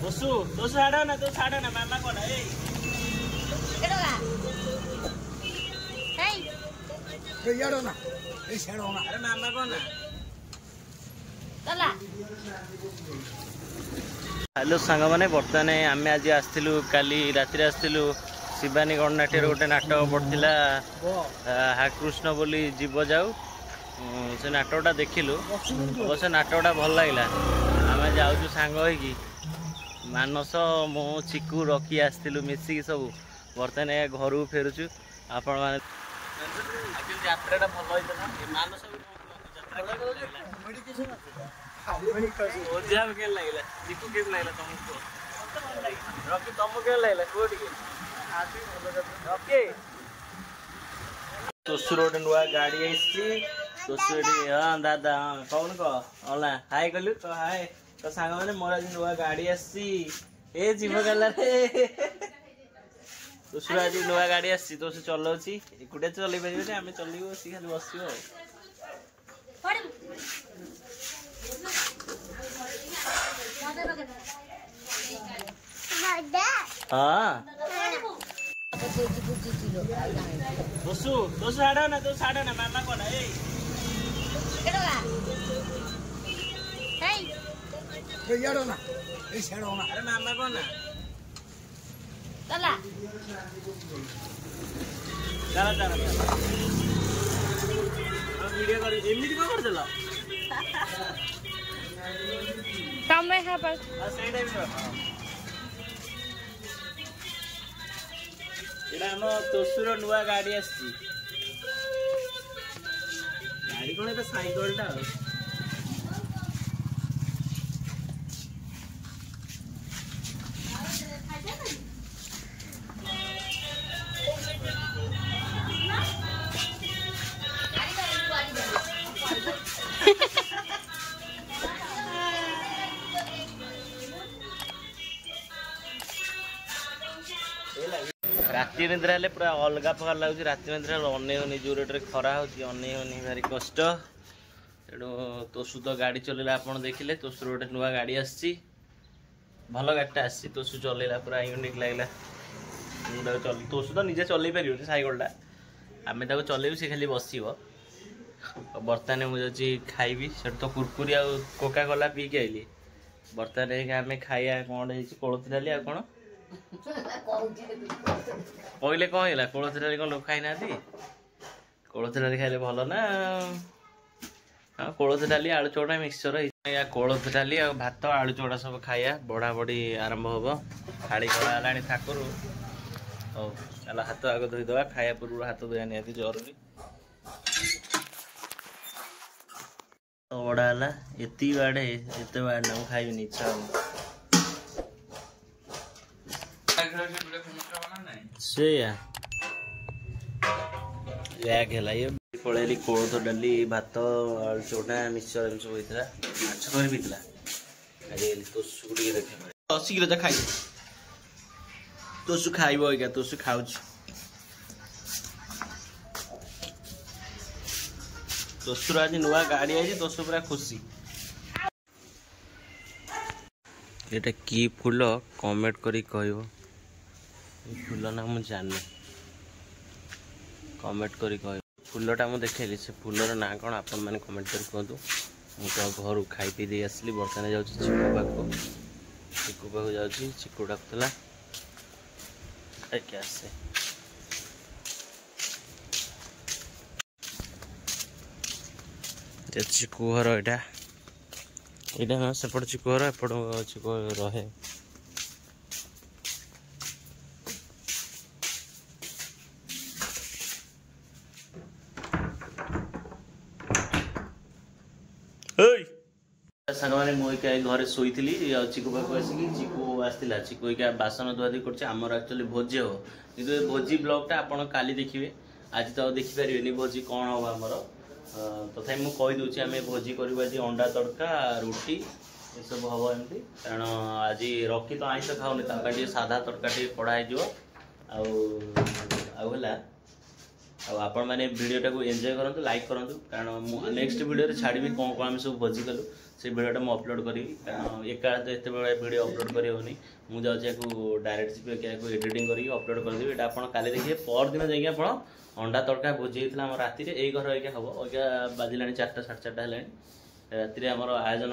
दोसु दोसु हाडा ना तो छाडा ना मामा कोना ए केडोगा हे याडो ना ए छेडो ना अरे मामा कोना चला हेलो सांग माने बर्तमान आमे आज आस्थिलु काली राति आस्थिलु शिवानी गणनाट्य गोटे नाटक पड़ता हा कृष्ण बोली जीव जाऊ से नाटकटा देखिलु अवश्य नाटकटा भल लगे आम जाऊँ सांग होगी मानस मो चिकू रखी आसलु मिसिकी सब बर्तमान घर फेरुचु आपण मैंने यात्रा भल मानस के लगला चिकू के लगला तुमको रखी तुमको के लगला कोटी तोसुर गोटे नुआ गाड़ी आई तोसुर हाँ दादा हाँ कौन कह अला हाय कहलु तो हाय तो सांग मैंने मोर आज नुआ गाड़ी आसी ए जीव गला रे तोसुर आज नुआ गाड़ी आसी तो से चलाउची एकुटे चलै परिबे आमे चलिबो सी खाली बसिबो हाँ दोसु दोसु हाडा ना तो छाडा ना मामा कोना ए केडोगा हे याडो ना ए छेडो ना अरे मामा कोना चला चला चला वीडियो कर एमिति को कर देला तमे हा पर आ सेही टाइम एटा हम तोसुर नुआ गाड़ी आसी गाड़ी कोन एटा साइकलटा राति निद्रा हेल्ले पूरा अलग प्रकार लगुच राति निद्रा अनेक जो रेट खरा होनी भारी कष्ट तेणु तोसु तो गाड़ी चलैला आप देखिले तोसुर गोटे नुआ गाड़ी आसी भल गाड़ीटा आसी तोसु चलैला पूरा यूनिक लगला तोसु तो निजे चल पार सैकलटा आम चलू सी खाली बस बर्तमान मुझे खाइबी से तो कुरकुरी आ कोका कोला पी के आइली बर्तमान आम खाइया कौन कोलथ डाली आ कौन कहले कौन है कोलथ डाली कौन लोग खाई ना कोलथ डाली खाइले भल ना हाँ कोलथ डाली आलू चौड़ा मिक्सचर या कोलथ डाली आ भात आलू चौड़ा सब खाया बढ़ा बढ़ी आरंभ हम थाड़ी करा ठाकुर हौ चल हाथ आग धोईदे खाया पूर्व हाथ धोया निहाती जरूरी बड़ा है ये बाड़े ये बाड़े ना खाइबी इच्छा से ये पलैली कोलथ डाली भात आलू चौड़ा मिक्सचर सब होता माछ तरी भी आज तोसु देख शीघ्र जा खाई तोसु खाइब आज्ञा तोसु खाऊ तोसुर आज नुआ गाड़ी आई तोसु पूरा खुशी ये की फूल कमेंट करी कहब फूल ना मुझे जानी कमेंट करी कह फूलटा मुझे देखली से फूलर ना कौन आपण मैंने कमेंट कर कहतु मुझे घर खाई पी दे आसली बर्तमान जाऊँ चिकू पाक जाऊँ चिकू डाकुला खाई आसे चिकू घर यहाँ ना सेपट चिकू घर एपट चिकू रहे सांग मैंने मुझे घरे शोई चिकू पाक आसिक चिकू आसला चिकू क्या बासन धुआधुई कर एक्चुअली भोजी हम कि भोजी ब्लॉगटा आपड़ काली देखिए आज तो देखिपारे भोजी कौन हम आमर तथा मुझे कहीदे आम भोजी कर अंडा तड़का रुटी ये सब हम एमती कारण आज रखी तो आईष खाऊनी साधा तड़का टे पढ़ाई आउला आपण मैंने वीडियोटा को एंजॉय करंतु लाइक करंतु कारण नेक्स्ट वीडियो छाड़ी कौन कौन आम सब भोजी कलु से वीडियोटा मुझे अपलोड करी कारण एका तो एत वीडियो अपलोड करनी मुझे डायरेक्ट जी एडिटिंग करके अपलोड करदेवी ये आप देखिए पर दिन जाइए आप अंडा तड़का भोजी होता राति यही घर हम अगर बाजिला 4टा 4:30 है राति आयोजन